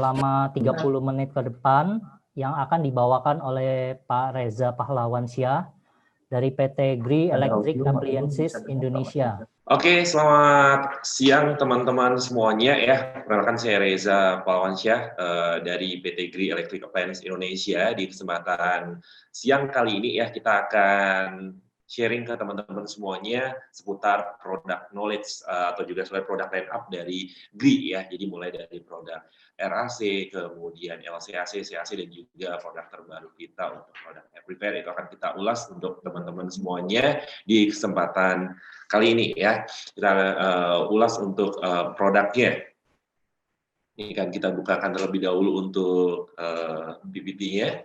selama 30 menit ke depan yang akan dibawakan oleh Pak Reza Pahlawansyah dari PT GRI Electric Appliances Indonesia. Oke, selamat siang teman-teman semuanya ya. Perkenalkan saya Reza Pahlawansyah dari PT GRI Electric Appliances Indonesia. Di kesempatan siang kali ini ya kita akan sharing ke teman-teman semuanya seputar produk knowledge atau juga produk line up dari GRI ya. Jadi mulai dari produk RAC, kemudian LCAC, CAC, dan juga produk terbaru kita untuk produk air purifier. Itu akan kita ulas untuk teman-teman semuanya di kesempatan kali ini ya. Kita ulas untuk produknya. Ini kan kita bukakan terlebih dahulu untuk PPT-nya.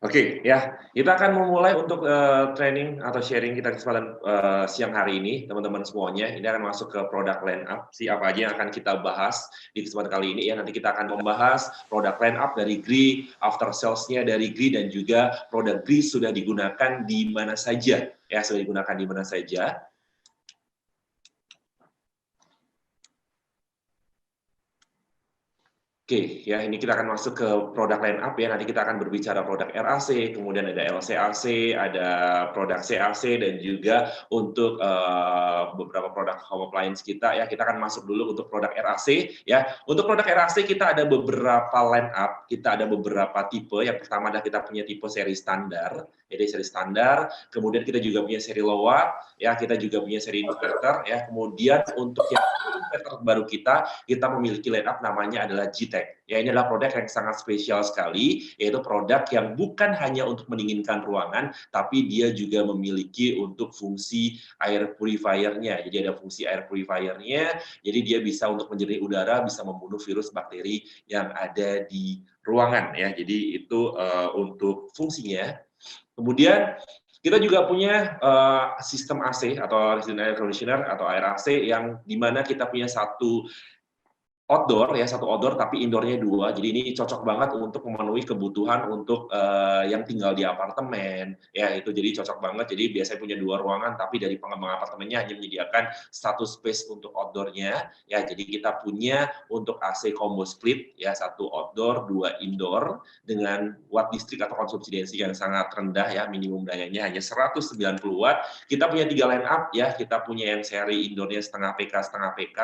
Oke, ya, kita akan memulai untuk training atau sharing kita kesempatan siang hari ini, teman-teman semuanya. Ini akan masuk ke produk line up, apa aja yang akan kita bahas di kesempatan kali ini ya. Nanti kita akan membahas produk line up dari GRI, after sales-nya dari GRI, dan juga produk GRI sudah digunakan di mana saja, ya, sudah digunakan di mana saja. Oke, ya ini kita akan masuk ke produk line up ya. Nanti kita akan berbicara produk RAC, kemudian ada LCAC, ada produk CAC, dan juga untuk beberapa produk home appliance kita ya. Kita akan masuk dulu untuk produk RAC ya. Untuk produk RAC kita ada beberapa line up, kita ada beberapa tipe. Yang pertama adalah kita punya tipe seri standar, jadi seri standar. Kemudian kita juga punya seri low watt, ya. Kita juga punya seri inverter ya. Kemudian untuk yang inverter baru kita memiliki line up namanya adalah GTEC. Ya, ini adalah produk yang sangat spesial sekali, yaitu produk yang bukan hanya untuk mendinginkan ruangan, tapi dia juga memiliki untuk fungsi air purifier-nya. Jadi ada fungsi air purifier-nya, jadi dia bisa untuk menjernih udara, bisa membunuh virus bakteri yang ada di ruangan ya. Jadi itu untuk fungsinya. Kemudian kita juga punya sistem AC atau resident air conditioner atau air AC yang dimana kita punya satu outdoor ya, satu outdoor tapi indoornya dua. Jadi ini cocok banget untuk memenuhi kebutuhan untuk yang tinggal di apartemen ya, itu jadi cocok banget. Jadi biasanya punya dua ruangan tapi dari pengembang apartemennya hanya menyediakan satu space untuk outdoornya ya. Jadi kita punya untuk AC combo split ya, satu outdoor dua indoor dengan watt listrik atau konsumsi density yang sangat rendah ya, minimum dayanya hanya 190 watt. Kita punya 3 line up ya, kita punya yang seri indoornya setengah PK,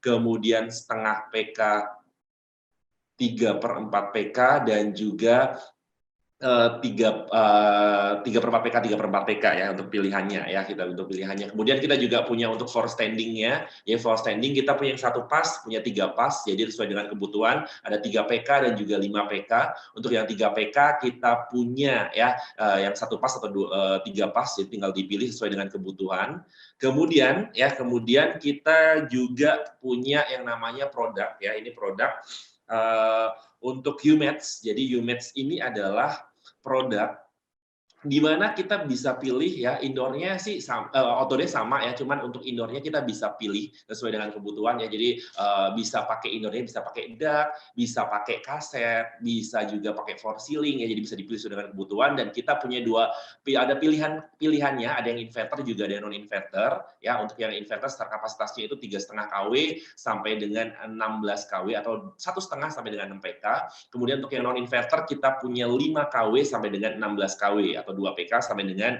kemudian setengah PK 3/4 PK, dan juga 3/4 PK, 3/4 PK ya untuk pilihannya ya, kita untuk pilihannya. Kemudian kita juga punya untuk floor standing-nya, ya floor standing kita punya yang 1 pas, punya 3 pas, jadi sesuai dengan kebutuhan, ada 3 PK dan juga 5 PK. Untuk yang 3 PK kita punya ya yang 1 pas atau 3 pas, jadi tinggal dipilih sesuai dengan kebutuhan. Kemudian kita juga punya yang namanya produk ya, ini produk untuk UMATS. Jadi UMATS ini adalah produk di mana kita bisa pilih ya, indoornya sih outdoornya sama ya, cuman untuk indoornya kita bisa pilih sesuai dengan kebutuhan ya. Jadi bisa pakai indoornya, bisa pakai dak, bisa pakai kaset, bisa juga pakai floor ceiling ya. Jadi bisa dipilih sesuai dengan kebutuhan, dan kita punya ada pilihannya, ada yang inverter juga ada yang non inverter ya. Untuk yang inverter start kapasitasnya itu 3,5 kW sampai dengan 16 kW atau 1,5 sampai dengan 6 PK. Kemudian untuk yang non inverter kita punya 5 kW sampai dengan 16 kW atau 2 PK sampai dengan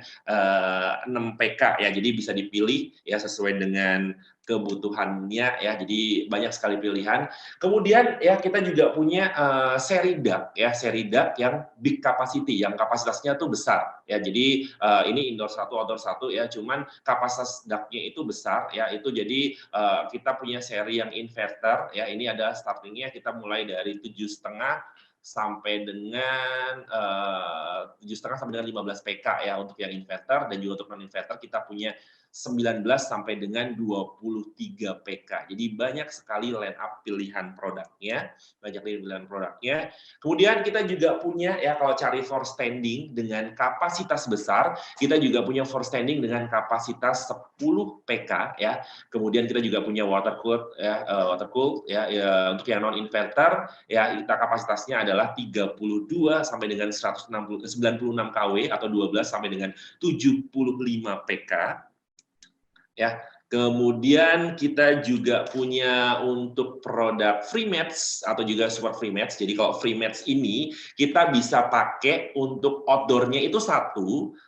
6 PK ya. Jadi bisa dipilih ya sesuai dengan kebutuhannya ya. Jadi banyak sekali pilihan. Kemudian ya kita juga punya seri dak ya, seri dak yang big capacity, yang kapasitasnya tuh besar ya. Jadi ini indoor 1 outdoor 1 ya, cuman kapasitas daknya itu besar ya. Itu jadi kita punya seri yang inverter ya. Ini ada startingnya, kita mulai dari 7,5 sampai dengan 7,5 sampai dengan 15 PK ya untuk yang inverter, dan juga untuk non inverter kita punya 19 sampai dengan 23 PK. Jadi banyak sekali line up pilihan produknya, Kemudian kita juga punya ya kalau cari for standing dengan kapasitas besar, kita juga punya for standing dengan kapasitas 10 PK ya. Kemudian kita juga punya water cooled ya, untuk yang non inverter ya, kita kapasitasnya adalah 32 sampai dengan 96 kW atau 12 sampai dengan 75 PK ya. Kemudian kita juga punya untuk produk free match atau juga super free match. Jadi kalau free match ini kita bisa pakai untuk outdoor-nya itu 1,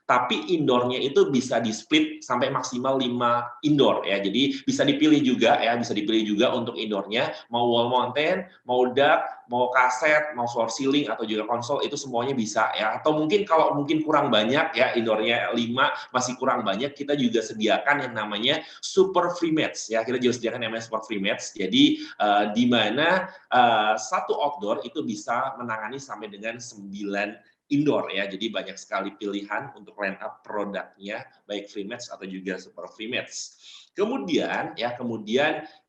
tapi indoor-nya itu bisa di split sampai maksimal 5 indoor ya. Jadi bisa dipilih juga ya, bisa dipilih juga untuk indoor-nya mau wall mountain, mau duct, mau kaset, mau floor ceiling atau juga konsol, itu semuanya bisa ya. Atau mungkin kalau mungkin kurang banyak ya, indoor-nya 5 masih kurang banyak, kita juga sediakan yang namanya super free match ya. Kita juga sediakan yang namanya super free match. Jadi di mana satu outdoor itu bisa menangani sampai dengan 9 indoor ya. Jadi banyak sekali pilihan untuk line up produknya, baik free match atau juga super free match. Kemudian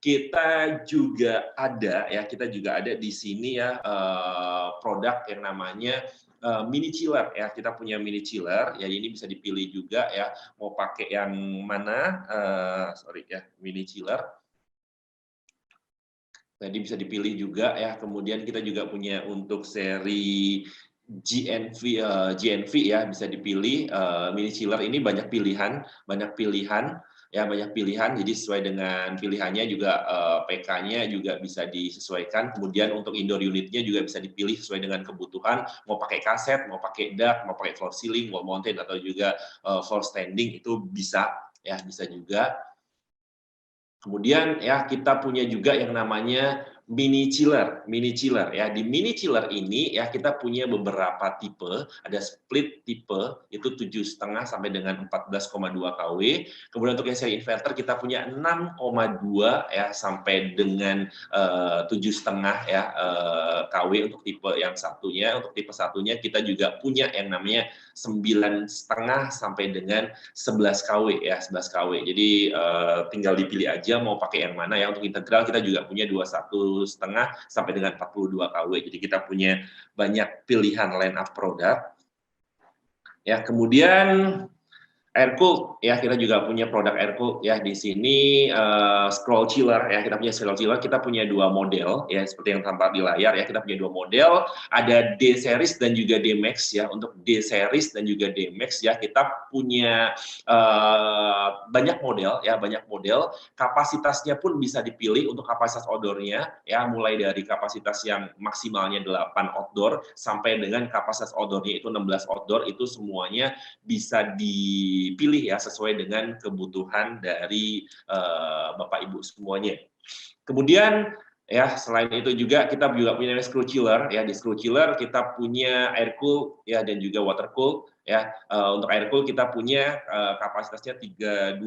kita juga ada di sini ya produk yang namanya mini chiller ya. Kita punya mini chiller ya, ini bisa dipilih juga ya, mau pakai yang mana, mini chiller. Jadi bisa dipilih juga ya. Kemudian kita juga punya untuk seri GNV ya, bisa dipilih. Mini chiller ini banyak pilihan ya, banyak pilihan. Jadi sesuai dengan pilihannya juga PK-nya juga bisa disesuaikan. Kemudian untuk indoor unitnya juga bisa dipilih sesuai dengan kebutuhan, mau pakai kaset, mau pakai duct, mau pakai floor ceiling, wall mountain atau juga floor standing, itu bisa ya, bisa juga. Kemudian ya kita punya juga yang namanya mini chiller ya. Di mini chiller ini ya kita punya beberapa tipe, ada split tipe itu 7,5 sampai dengan 14,2 kW. Kemudian untuk yang seri inverter kita punya 6,2 ya sampai dengan 7,5 ya kW untuk tipe yang satunya. Untuk tipe satunya kita juga punya yang namanya 9,5 sampai dengan 11 kW ya, 11 kW. Jadi tinggal dipilih aja mau pakai yang mana ya. Untuk integral kita juga punya 21,5 sampai dengan 42 kW. Jadi kita punya banyak pilihan line up produk. Ya, kemudian air cooled ya, kita juga punya produk air cooled ya. Di sini scroll chiller ya, kita punya scroll chiller, kita punya 2 model ya, seperti yang tampak di layar ya. Kita punya 2 model, ada D series dan juga D Max ya. Untuk D series dan juga D Max ya, kita punya banyak model ya, banyak model. Kapasitasnya pun bisa dipilih untuk kapasitas outdoor-nya ya, mulai dari kapasitas yang maksimalnya 8 outdoor sampai dengan kapasitas outdoor-nya itu 16 outdoor, itu semuanya bisa dipilih ya sesuai dengan kebutuhan dari Bapak Ibu semuanya. Kemudian ya selain itu juga kita juga punya screw chiller ya. Di screw chiller kita punya air cool ya dan juga water cool ya. Untuk air cool kita punya kapasitasnya 320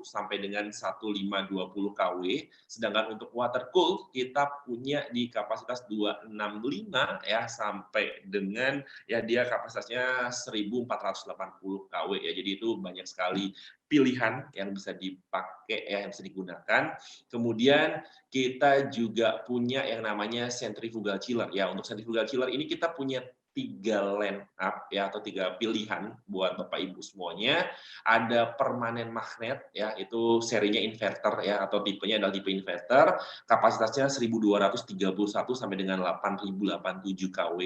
sampai dengan 1520 kW, sedangkan untuk water cool kita punya di kapasitas 265 ya sampai dengan ya dia kapasitasnya 1480 kW ya. Jadi itu banyak sekali pilihan yang bisa dipakai ya, yang bisa digunakan. Kemudian kita juga punya yang namanya centrifugal chiller ya. Untuk centrifugal chiller ini kita punya 3 line up ya, atau 3 pilihan buat Bapak Ibu semuanya. Ada permanen magnet ya, itu serinya inverter ya, atau tipenya adalah tipe inverter, kapasitasnya 1231 sampai dengan 8087 kW.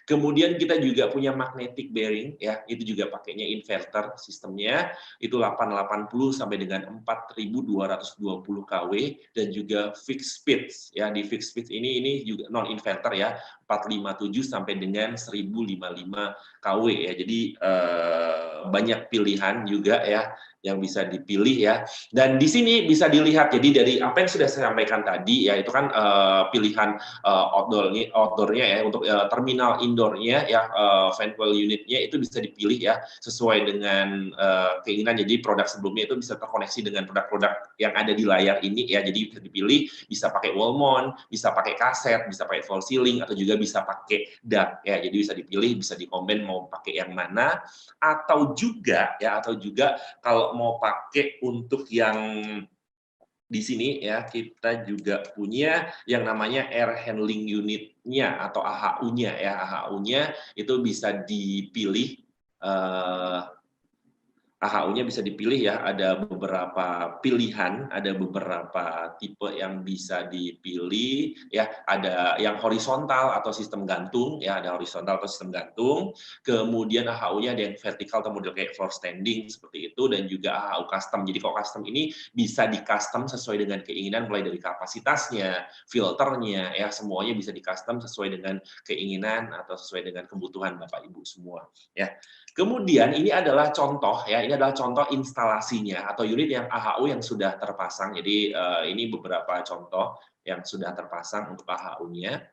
Kemudian kita juga punya magnetic bearing ya, itu juga pakainya inverter sistemnya, itu 880 sampai dengan 4220 kW, dan juga fixed speed ya. Di fixed speed ini juga non inverter ya, 457 sampai dengan 1055 kW ya. Jadi banyak pilihan juga ya yang bisa dipilih ya. Dan di sini bisa dilihat, jadi dari apa yang sudah saya sampaikan tadi ya, itu kan pilihan outdoor-nya ya. Untuk terminal indoor-nya ya, fan coil unit-nya itu bisa dipilih ya sesuai dengan keinginan. Jadi produk sebelumnya itu bisa terkoneksi dengan produk-produk yang ada di layar ini ya. Jadi bisa dipilih, bisa pakai wall mount, bisa pakai kaset, bisa pakai floor ceiling, atau juga bisa pakai dark ya, jadi bisa dipilih, bisa dikombin mau pakai yang mana, atau juga kalau mau pakai untuk yang di sini ya, kita juga punya yang namanya air handling unit-nya atau AHU-nya ya. AHU-nya itu bisa dipilih, AHU-nya bisa dipilih ya, ada beberapa pilihan, ada beberapa tipe yang bisa dipilih ya, ada yang horizontal atau sistem gantung ya, ada horizontal atau sistem gantung. Kemudian AHU-nya ada yang vertikal atau model kayak floor standing seperti itu, dan juga AHU custom. Jadi kalau custom ini bisa di custom sesuai dengan keinginan, mulai dari kapasitasnya, filternya ya, semuanya bisa di custom sesuai dengan keinginan atau sesuai dengan kebutuhan Bapak Ibu semua ya. Kemudian ini adalah contoh ya, ini adalah contoh instalasinya atau unit yang AHU yang sudah terpasang. Jadi ini beberapa contoh yang sudah terpasang untuk AHU-nya.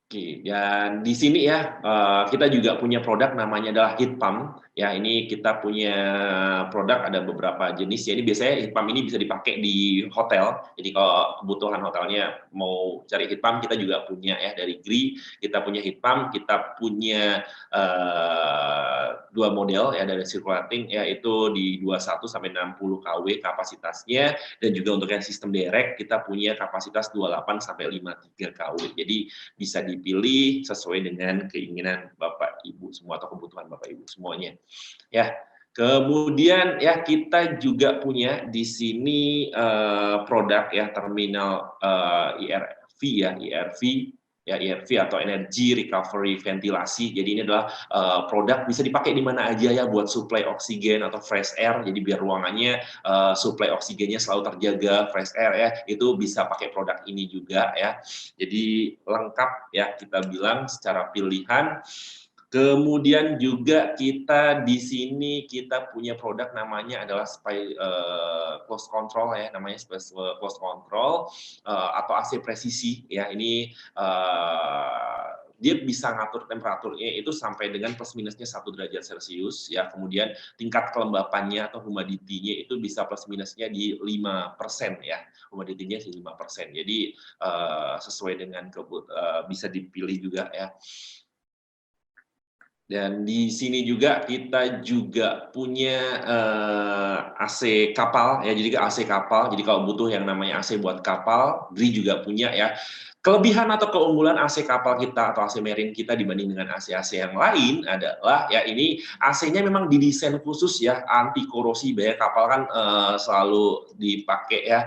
Oke, dan di sini ya kita juga punya produk namanya adalah heat pump. Ya, ini kita punya produk ada beberapa jenis. Ya, ini biasanya heat pump ini bisa dipakai di hotel. Jadi kalau kebutuhan hotelnya mau cari heat pump, kita juga punya ya dari GRI. Kita punya heat pump, kita punya dua model ya dari circulating, yaitu di 21 sampai 60 kW kapasitasnya, dan juga untuk yang sistem direct kita punya kapasitas 28 sampai 53 kW. Jadi bisa dipilih sesuai dengan keinginan Bapak Ibu semua atau kebutuhan Bapak Ibu semuanya. Ya. Kemudian ya kita juga punya di sini produk ya terminal IRV ya, IRV atau Energy Recovery Ventilasi. Jadi ini adalah produk bisa dipakai di mana aja ya, buat supply oksigen atau fresh air. Jadi biar ruangannya supply oksigennya selalu terjaga, fresh air ya, itu bisa pakai produk ini juga ya. Jadi lengkap ya, kita bilang secara pilihan. Kemudian juga kita di sini kita punya produk namanya adalah close control ya, namanya close control atau AC presisi ya. Ini dia bisa ngatur temperaturnya itu sampai dengan plus minusnya 1 derajat Celcius ya. Kemudian tingkat kelembapannya atau humidity-nya itu bisa plus minusnya di 5% ya. Humidity-nya di 5%. Jadi sesuai dengan bisa dipilih juga ya. Dan di sini juga kita juga punya AC kapal ya, jadi AC kapal. Jadi kalau butuh yang namanya AC buat kapal, GRI juga punya ya. Kelebihan atau keunggulan AC kapal kita atau AC marine kita dibanding dengan AC-AC yang lain adalah ya, ini AC-nya memang didesain khusus ya, anti korosi. Banyak kapal kan selalu dipakai ya,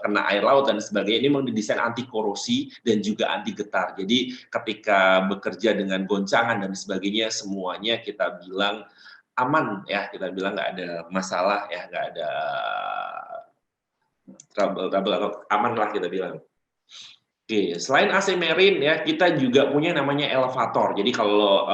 kena air laut dan sebagainya. Ini memang didesain anti korosi dan juga anti getar. Jadi ketika bekerja dengan goncangan dan sebagainya, semuanya kita bilang aman ya, kita bilang nggak ada masalah ya, nggak ada trouble atau aman lah kita bilang. Oke, selain AC marine ya, kita juga punya namanya elevator. Jadi kalau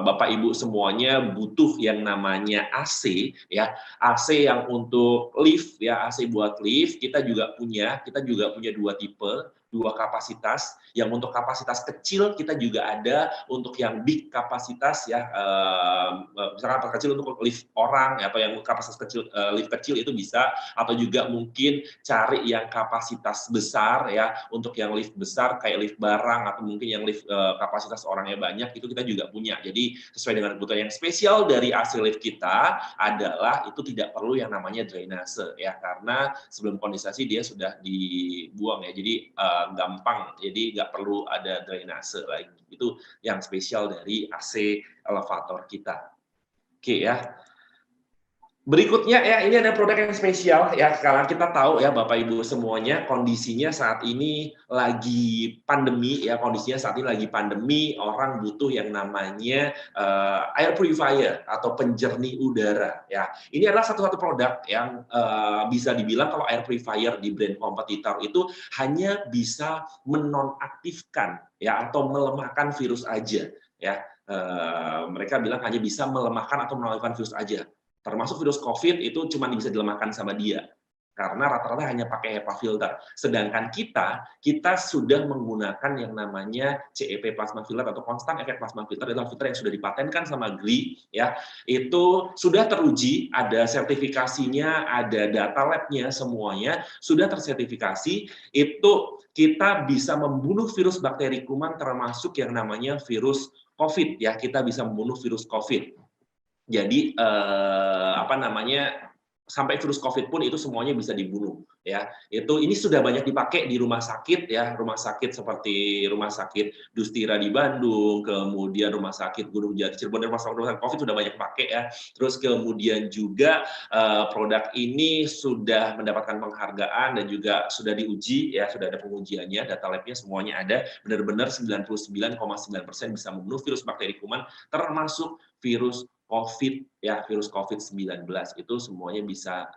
Bapak Ibu semuanya butuh yang namanya AC ya, AC yang untuk lift ya, AC buat lift, kita juga punya 2 tipe, 2 kapasitas. Yang untuk kapasitas kecil kita juga ada untuk yang big kapasitas ya, misalkan kapasitas kecil untuk lift orang ya, atau yang kapasitas kecil lift kecil itu bisa, atau juga mungkin cari yang kapasitas besar ya, untuk yang lift besar kayak lift barang atau mungkin yang lift kapasitas orangnya banyak, itu kita juga punya. Jadi sesuai dengan kebutuhan. Yang spesial dari AC lift kita adalah itu tidak perlu yang namanya drainase ya, karena sebelum kondensasi dia sudah dibuang ya, jadi gampang, jadi nggak perlu ada drainase lagi. Itu yang spesial dari AC elevator kita. Oke ya. Berikutnya ya, ini ada produk yang spesial ya, karena kita tahu ya Bapak Ibu semuanya kondisinya saat ini lagi pandemi ya, orang butuh yang namanya air purifier atau penjernih udara ya. Ini adalah satu-satu produk yang bisa dibilang kalau air purifier di brand kompetitor itu hanya bisa menonaktifkan ya atau melemahkan virus aja ya. Mereka bilang hanya bisa melemahkan atau menonaktifkan virus aja. Termasuk virus COVID itu cuma bisa dilemahkan sama dia. karena rata-rata hanya pakai HEPA filter. Sedangkan kita sudah menggunakan yang namanya CEP plasma filter atau constant effect plasma filter, adalah filter yang sudah dipatenkan sama GRI, ya. Itu sudah teruji, ada sertifikasinya, ada data lab-nya, semuanya sudah tersertifikasi. Itu kita bisa membunuh virus bakteri kuman, termasuk yang namanya virus COVID, ya. Kita bisa membunuh virus COVID. Jadi apa namanya, sampai virus COVID pun itu semuanya bisa dibunuh, ya. Ini sudah banyak dipakai di rumah sakit, ya, rumah sakit seperti Rumah Sakit Dustira di Bandung, kemudian Rumah Sakit Gunung Jati Cirebon, dan rumah sakit COVID sudah banyak pakai, ya. Terus kemudian juga produk ini sudah mendapatkan penghargaan dan juga sudah diuji, ya, sudah ada pengujiannya, data lab-nya semuanya ada, benar-benar 99,9% bisa membunuh virus bakteri kuman, termasuk virus COVID, ya, virus COVID-19 itu semuanya bisa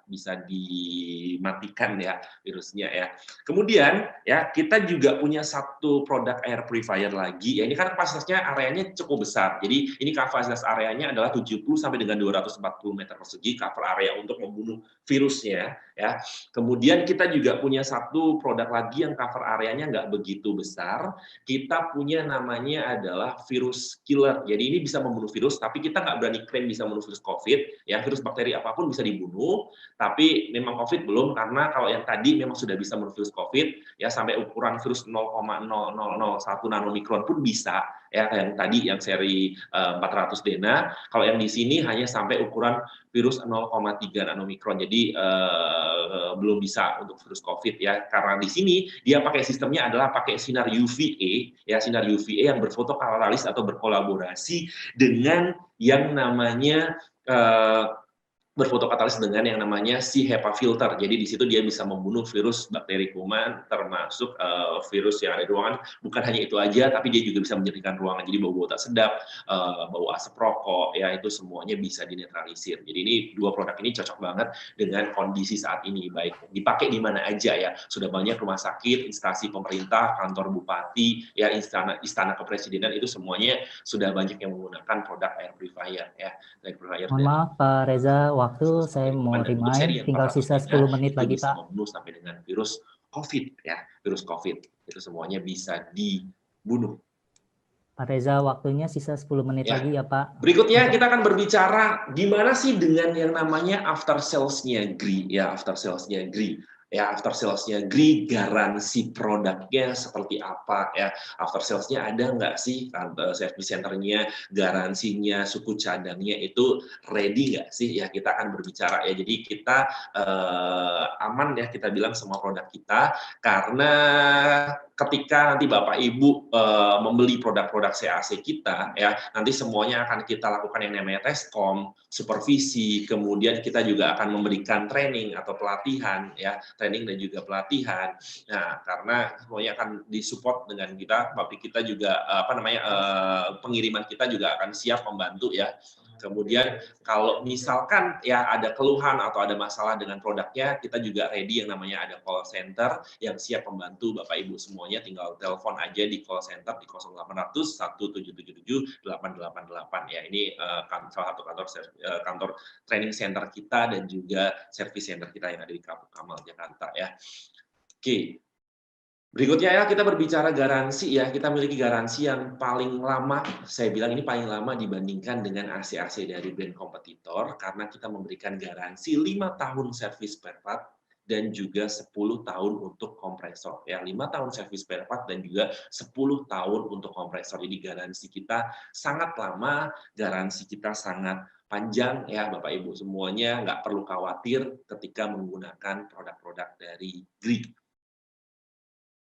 dimatikan, ya, virusnya, ya. Kemudian, ya, kita juga punya satu produk air purifier lagi, ya. Ini kan kapasitasnya areanya cukup besar. Jadi ini kapasitas areanya adalah 70 sampai dengan 240 meter persegi, cover area untuk membunuh virusnya, ya. Kemudian kita juga punya satu produk lagi yang cover areanya nggak begitu besar. Kita punya namanya adalah virus killer. Jadi ini bisa membunuh virus, tapi kita nggak berani klaim bisa membunuh virus COVID, ya. Virus bakteri apapun bisa dibunuh, tapi memang COVID belum, karena kalau yang tadi memang sudah bisa membunuh virus COVID, ya, sampai ukuran virus 0,0001 nanomikron pun bisa, ya, yang tadi yang seri 400 Dena. Kalau yang di sini hanya sampai ukuran virus 0,3 nanomikron, jadi belum bisa untuk virus COVID, ya, karena di sini dia pakai sistemnya adalah pakai sinar UVA, ya, sinar UVA yang berfotokatalis atau berkolaborasi dengan yang namanya berfotokatalis dengan yang namanya si HEPA filter. Jadi di situ dia bisa membunuh virus bakteri kuman, termasuk virus yang ada di ruangan. Bukan hanya itu aja, tapi dia juga bisa menjernihkan ruangan. Jadi bau-bau tak sedap, bau asap rokok, ya, itu semuanya bisa dinetralisir. Jadi ini dua produk ini cocok banget dengan kondisi saat ini, baik dipakai di mana aja, ya. Sudah banyak rumah sakit, instansi pemerintah, kantor bupati, ya, istana kepresidenan, itu semuanya sudah banyak yang menggunakan produk air purifier, ya. Air purifier. Mohon maaf Pak Reza, waktu saya mau remind, tinggal sisa 10 menit lagi bisa Pak. membunuh sampai dengan virus COVID, ya, virus COVID itu semuanya bisa dibunuh. Pak Reza, waktunya sisa 10 menit Ya. lagi ya Pak. Berikutnya kita akan berbicara gimana sih dengan yang namanya after sales-nya GRI, ya, after sales-nya GRI. Ya, after sales-nya GRI, garansi produknya seperti apa, ya, after sales-nya ada nggak sih, service center-nya, garansinya, suku cadangnya itu ready nggak sih, ya, kita akan berbicara, ya. Jadi kita aman, ya, kita bilang semua produk kita, karena ketika nanti Bapak Ibu membeli produk-produk CAC kita, ya, nanti semuanya akan kita lakukan yang namanya teskom, supervisi, kemudian kita juga akan memberikan training atau pelatihan, ya, training dan juga pelatihan. Nah, karena semuanya akan disupport dengan kita, pabrik kita juga pengiriman kita juga akan siap membantu, ya. Kemudian kalau misalkan, ya, ada keluhan atau ada masalah dengan produknya, kita juga ready yang namanya ada call center yang siap membantu Bapak Ibu semuanya, tinggal telepon aja di call center di 0800 1777 888, ya. Ini salah satu kantor training center kita dan juga service center kita yang ada di Kampung Kamal, Jakarta, ya. Oke. Berikutnya, ya, kita berbicara garansi, ya. Kita memiliki garansi yang paling lama, saya bilang ini paling lama dibandingkan dengan AC-AC dari brand kompetitor, karena kita memberikan garansi 5 tahun servis spare part dan juga 10 tahun untuk kompresor, ya. 5 tahun servis spare part dan juga 10 tahun untuk kompresor. Jadi garansi kita sangat lama, garansi kita sangat panjang, ya, Bapak Ibu semuanya, nggak perlu khawatir ketika menggunakan produk-produk dari GRI.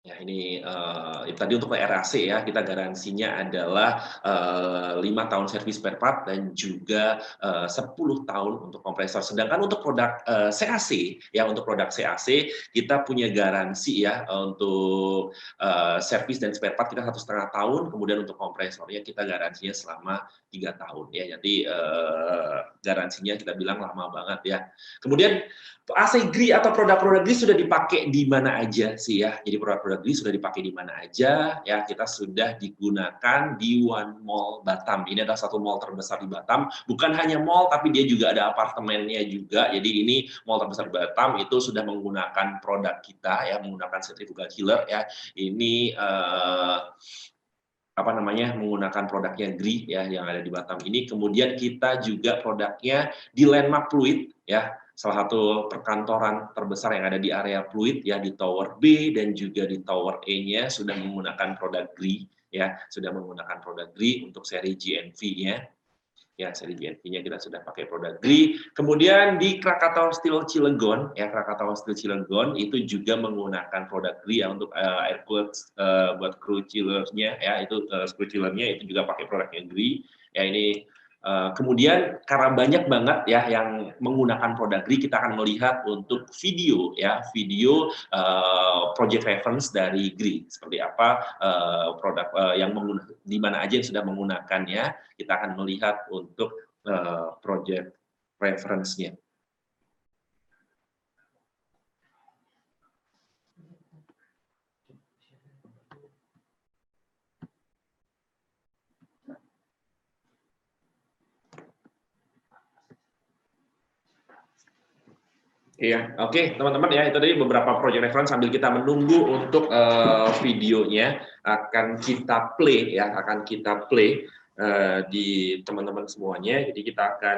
Ya, ini tadi untuk RAC, ya, kita garansinya adalah 5 tahun servis spare part dan juga 10 tahun untuk kompresor. Sedangkan untuk produk CAC, ya, untuk produk CAC kita punya garansi, ya, untuk servis dan spare part kita 1,5 tahun, kemudian untuk kompresornya kita garansinya selama 3 tahun, ya. Jadi garansinya kita bilang lama banget, ya. Kemudian AC GRI atau produk-produk GRI sudah dipakai di mana aja sih, ya. Jadi produk-produk produk GRI sudah dipakai di mana aja ya, kita sudah digunakan di One Mall Batam. Ini adalah satu mall terbesar di Batam, bukan hanya mall tapi dia juga ada apartemennya juga. Jadi ini mall terbesar di Batam itu sudah menggunakan produk kita ya, menggunakan Centrifugal Chiller ya. Ini menggunakan produknya GRI ya yang ada di Batam ini. Kemudian kita juga produknya di Landmark Pluit ya, salah satu perkantoran terbesar yang ada di area Pluit ya, di Tower B dan juga di Tower E-nya sudah menggunakan produk GRI ya, sudah menggunakan produk GRI untuk seri GNV-nya. Ya, seri GNV-nya kita sudah pakai produk GRI. Kemudian di Krakatau Steel Cilegon, ya Krakatau Steel Cilegon itu juga menggunakan produk GRI ya untuk air cooled buat screw chiller-nya ya, itu screw chiller-nya itu juga pakai produknya GRI. Ya ini kemudian karena banyak banget ya yang menggunakan produk GRI, kita akan melihat untuk video ya, video project reference dari GRI seperti apa produk yang di mana aja yang sudah menggunakannya. Kita akan melihat untuk project reference-nya. Iya, oke teman-teman ya, itu tadi beberapa project reference sambil kita menunggu untuk videonya akan kita play ya, di teman-teman semuanya. Jadi kita akan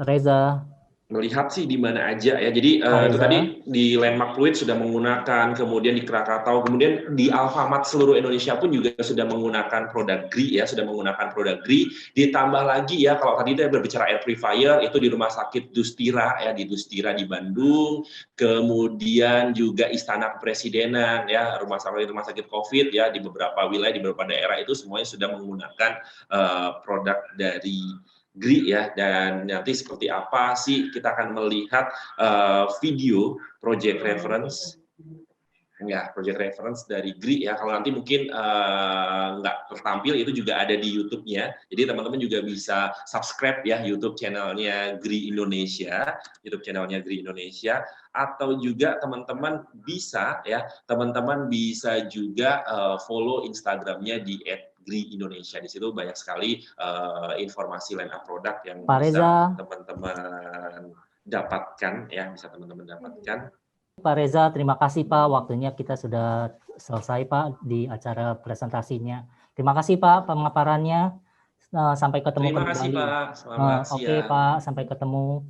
Reza melihat sih di mana aja ya. Jadi itu tadi di Landmark Pluit sudah menggunakan, kemudian di Krakatau, kemudian di Alfamart seluruh Indonesia pun juga sudah menggunakan produk GRI ya, sudah menggunakan produk GRI. Ditambah lagi ya, kalau tadi kita berbicara air purifier itu di Rumah Sakit Dustira ya, di Dustira di Bandung, kemudian juga Istana Kepresidenan ya, rumah sakit COVID ya, di beberapa wilayah, di beberapa daerah itu semuanya sudah menggunakan produk dari GRI ya. Dan nanti seperti apa sih kita akan melihat video project reference ya, project reference dari GRI ya. Kalau nanti mungkin nggak tertampil, itu juga ada di YouTube-nya. Jadi teman-teman juga bisa subscribe ya YouTube channelnya GRI Indonesia, atau juga teman-teman bisa juga follow Instagram-nya di @GRI Indonesia. Di situ banyak sekali informasi line up produk yang bisa teman-teman dapatkan ya, Pak Reza, terima kasih Pak, waktunya kita sudah selesai Pak di acara presentasinya. Terima kasih Pak pemaparannya. Sampai ketemu kembali. Terima kasih Pak. Selamat siang. Oke Pak, sampai ketemu.